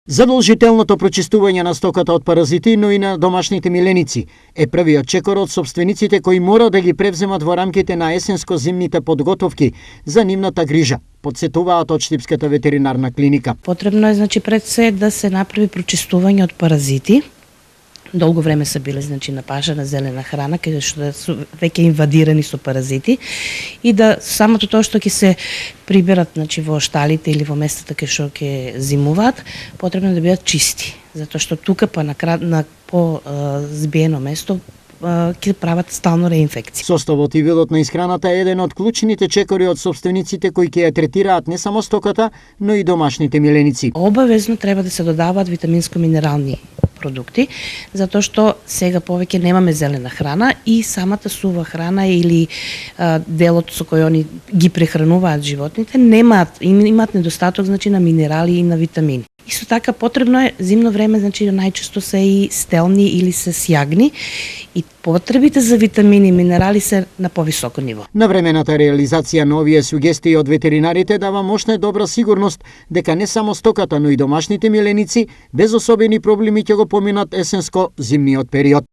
Задолжителното прочистување на стоката од паразити, но и на домашните миленици е првиот чекор од собствениците кои мора да ги превземат во рамките на есенско-зимните подготовки за нивната грижа, подсетуваат од Штипската ветеринарна клиника. Потребно е пред се да се направи прочистување од паразити. Долго време се биле на пашана зелена храна, каде што се веќе инвадирани со паразити и да самото тоа што ќе се приберат во шталите или во местата каде што ќе зимуваат, потребно да бидат чисти, затоа што тука на по збиено место ќе прават стално реинфекција. Составот и видот на исхраната е еден од клучните чекори од собствениците кои ќе ја третираат не само стоката, но и домашните миленици. Обавезно треба да се додаваат витаминско-минерални продукти, затоа што сега повеќе немаме зелена храна и самата сува храна или делот со кој они ги прехрануваат животните имаат недостаток на минерали и на витамини. Исто така потребно е зимно време, најчесто се и стелни или се сјагни и потребите за витамини и минерали се на повисоко ниво. Навремената реализација на овие сугестии од ветеринарите дава мощна добра сигурност дека не само стоката, но и домашните миленици без особени проблеми ќе го поминат есенско-зимниот период.